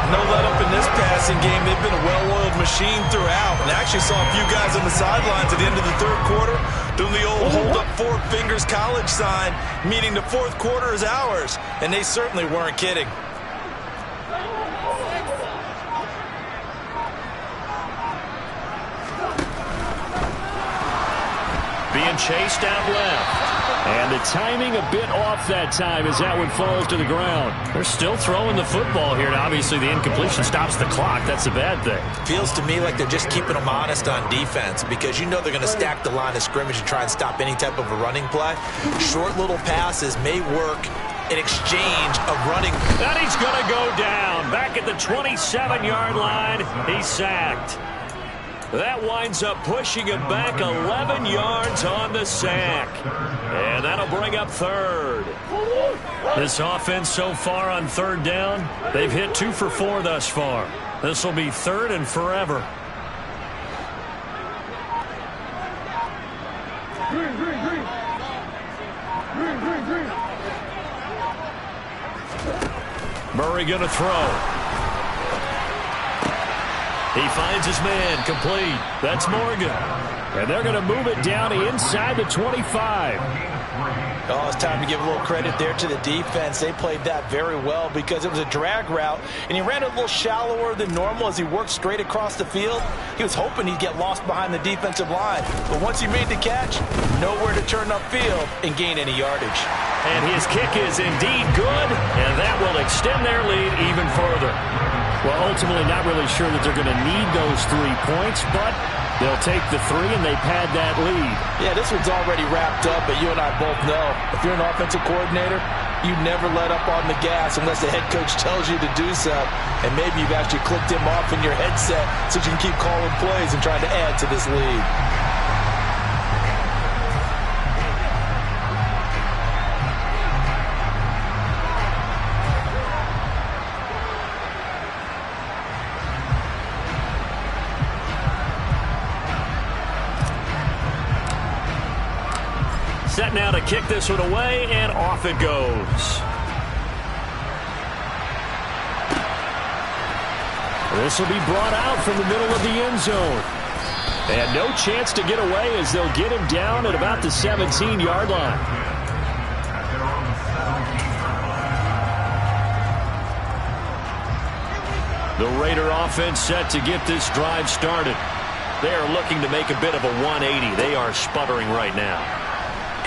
No let up in this passing game. They've been a well-oiled machine throughout. And I actually saw a few guys on the sidelines at the end of the 3rd quarter doing the old hold up 4 fingers college sign, meaning the 4th quarter is ours. And they certainly weren't kidding. chased out left. And the timing a bit off that time as that one falls to the ground. They're still throwing the football here, and obviously the incompletion stops the clock. That's a bad thing. Feels to me like they're just keeping them honest on defense because you know they're going to stack the line of scrimmage and try and stop any type of a running play. Short little passes may work in exchange of running. And he's going to go down. Back at the 27-yard line, he's sacked. That winds up pushing him back 11 yards on the sack. And that'll bring up third. This offense so far on third down, they've hit 2 for 4 thus far. This will be third and forever. Murray going to throw. He finds his man, complete. That's Morgan. And they're going to move it down inside the 25. Oh, it's time to give a little credit there to the defense. They played that very well because it was a drag route, and he ran a little shallower than normal as he worked straight across the field. He was hoping he'd get lost behind the defensive line. But once he made the catch, nowhere to turn upfield and gain any yardage. And his kick is indeed good, and that will extend their lead even further. Well, ultimately, not really sure that they're going to need those 3 points, but they'll take the 3 and they pad that lead. Yeah, this one's already wrapped up, but you and I both know if you're an offensive coordinator, you never let up on the gas unless the head coach tells you to do so. And maybe you've actually clicked him off in your headset so you can keep calling plays and trying to add to this lead. Set now to kick this one away, and off it goes. This will be brought out from the middle of the end zone. And no chance to get away as they'll get him down at about the 17-yard line. The Raider offense set to get this drive started. They are looking to make a bit of a 180. They are sputtering right now.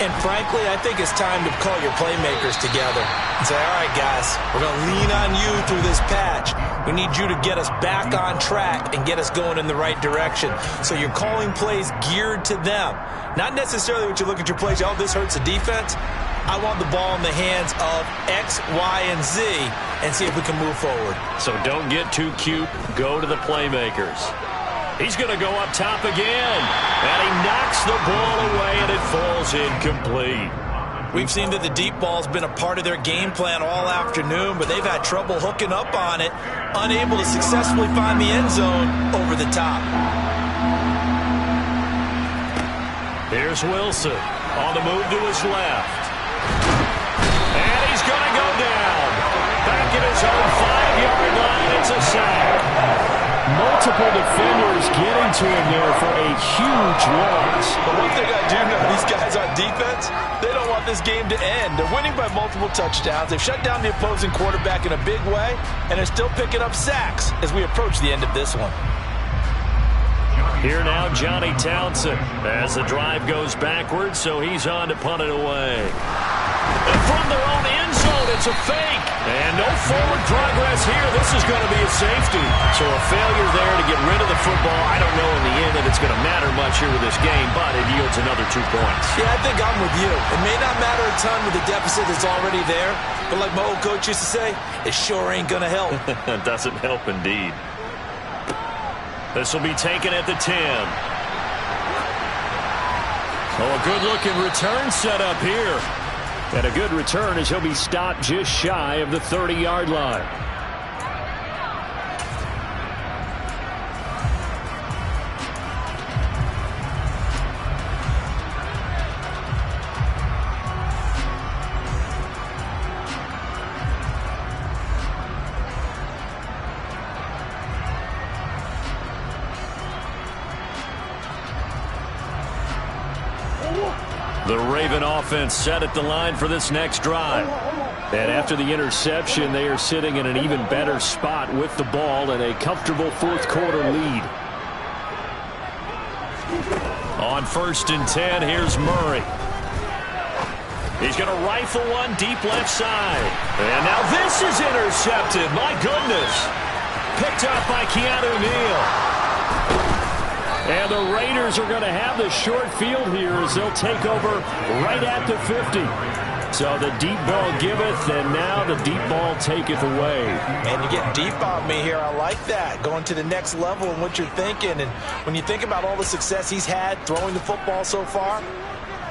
And frankly, I think it's time to call your playmakers together and say, all right, guys, we're going to lean on you through this patch. We need you to get us back on track and get us going in the right direction. So you're calling plays geared to them. Not necessarily what you look at your plays, oh, this hurts the defense. I want the ball in the hands of X, Y, and Z and see if we can move forward. So don't get too cute. Go to the playmakers. He's going to go up top again. And he knocks the ball away, and it falls incomplete. We've seen that the deep ball's been a part of their game plan all afternoon, but they've had trouble hooking up on it, unable to successfully find the end zone over the top. Here's Wilson on the move to his left. And he's going to go down. Back at his own 5-yard line, it's a sack. Multiple defenders getting to him there for a huge loss. But one thing I do know, these guys on defense, they don't want this game to end. They're winning by multiple touchdowns. They've shut down the opposing quarterback in a big way, and they're still picking up sacks as we approach the end of this one. Here now, Johnny Townsend as the drive goes backwards, so he's on to punt it away. And from their own end zone, it's a fake. And no forward progress here. This is going to be a safety. So a failure there to get rid of the football. I don't know in the end that it's going to matter much here with this game, but it yields another 2 points. Yeah, I think I'm with you. It may not matter a ton with the deficit that's already there, but like my old coach used to say, it sure ain't going to help. It doesn't help indeed. This will be taken at the 10. Oh, a good-looking return set up here. And a good return as he'll be stopped just shy of the 30-yard line. The Raven offense set at the line for this next drive. And after the interception, they are sitting in an even better spot with the ball and a comfortable fourth quarter lead. On 1st and 10, here's Murray. He's going to rifle one deep left side. And now this is intercepted. My goodness. Picked up by Keanu Neal. And the Raiders are going to have the short field here as they'll take over right at the 50. So the deep ball giveth, and now the deep ball taketh away. And you get deep on me here. I like that. Going to the next level and what you're thinking. And when you think about all the success he's had throwing the football so far,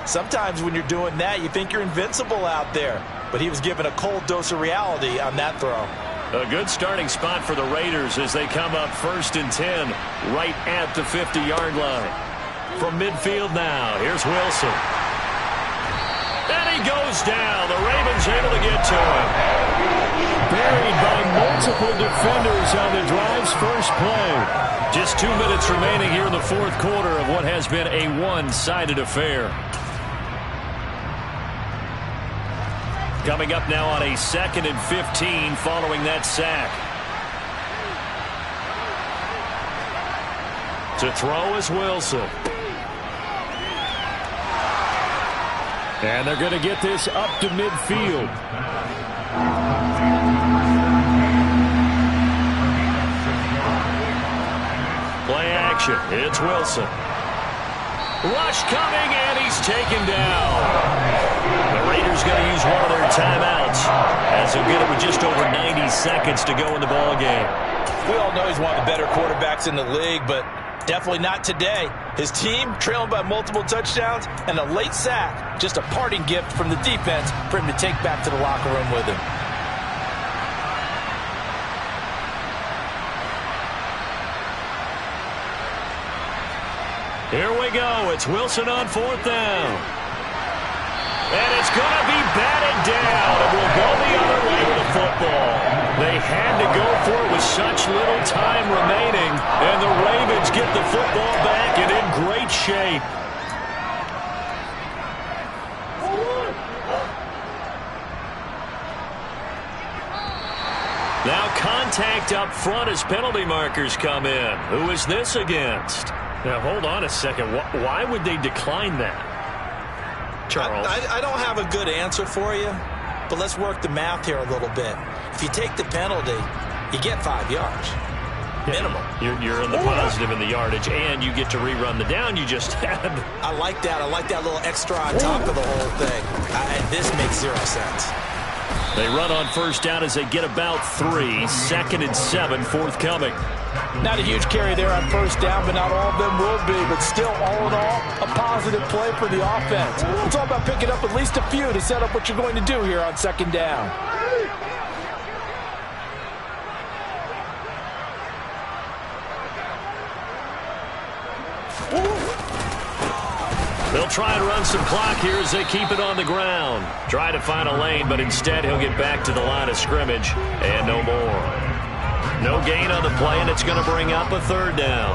sometimes when you're doing that, you think you're invincible out there. But he was given a cold dose of reality on that throw. A good starting spot for the Raiders as they come up 1st and 10 right at the 50-yard line. From midfield now, here's Wilson. And he goes down. The Ravens able to get to him. Buried by multiple defenders on the drive's first play. Just 2 minutes remaining here in the fourth quarter of what has been a one-sided affair. Coming up now on a 2nd and 15 following that sack. To throw is Wilson. And they're going to get this up to midfield. Play action. It's Wilson. Rush coming, and he's taken down. The Raiders going to use one of their timeouts as they'll get it with just over 90 seconds to go in the ball game. We all know he's one of the better quarterbacks in the league, but definitely not today. His team trailing by multiple touchdowns and a late sack. Just a parting gift from the defense for him to take back to the locker room with him. Here we go. It's Wilson on 4th down. And it's going to be batted down. It will go the other way with the football. They had to go for it with such little time remaining. And the Ravens get the football back and in great shape. Now contact up front as penalty markers come in. Who is this against? Now, hold on a second. Why would they decline that? Charles? I don't have a good answer for you, but let's work the math here a little bit. If you take the penalty, you get 5 yards. Minimum. You're in the positive in the yardage, and you get to rerun the down you just had. I like that. I like that little extra on top of the whole thing. And this makes 0 sense. They run on 1st down as they get about 3. 2nd and 7 forthcoming. Not a huge carry there on 1st down, but not all of them will be. But still, all in all, a positive play for the offense. It's all about picking up at least a few to set up what you're going to do here on 2nd down. They'll try and run some clock here as they keep it on the ground. Try to find a lane, but instead he'll get back to the line of scrimmage and no more. No gain on the play, and it's going to bring up a 3rd down.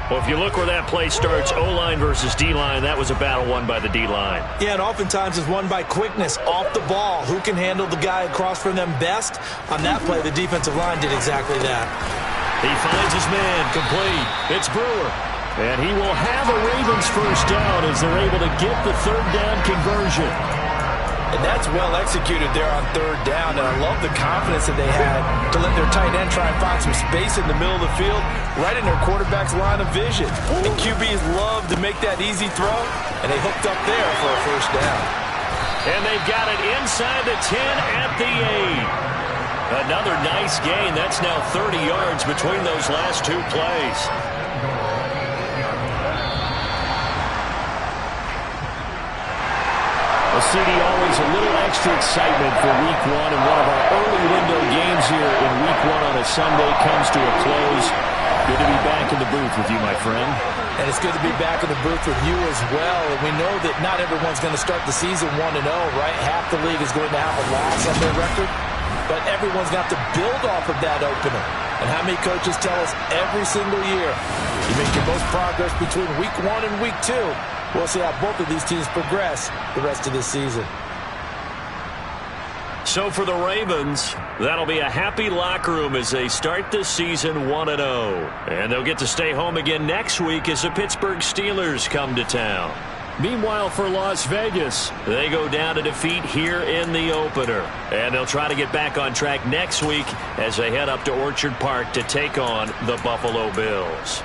Well, if you look where that play starts, O-line versus D-line, that was a battle won by the D-line. Yeah, and oftentimes it's won by quickness, off the ball. Who can handle the guy across from them best? On that play, the defensive line did exactly that. He finds his man, complete. It's Brewer. And he will have a Ravens 1st down as they're able to get the 3rd down conversion. And that's well executed there on 3rd down. And I love the confidence that they had to let their tight end try and find some space in the middle of the field, right in their quarterback's line of vision. And QBs love to make that easy throw, and they hooked up there for a 1st down. And they've got it inside the 10 at the 8. Another nice gain. That's now 30 yards between those last 2 plays. Well, CD, always a little extra excitement for Week 1, and one of our early window games here in Week 1 on a Sunday comes to a close. Good to be back in the booth with you, my friend. And it's good to be back in the booth with you as well. And we know that not everyone's going to start the season 1-0, right? Half the league is going to have a loss on their record. But everyone's got to build off of that opener. And how many coaches tell us every single year, you make your most progress between Week 1 and Week 2. We'll see how both of these teams progress the rest of this season. So for the Ravens, that'll be a happy locker room as they start this season 1-0. And they'll get to stay home again next week as the Pittsburgh Steelers come to town. Meanwhile, for Las Vegas, they go down to defeat here in the opener. And they'll try to get back on track next week as they head up to Orchard Park to take on the Buffalo Bills.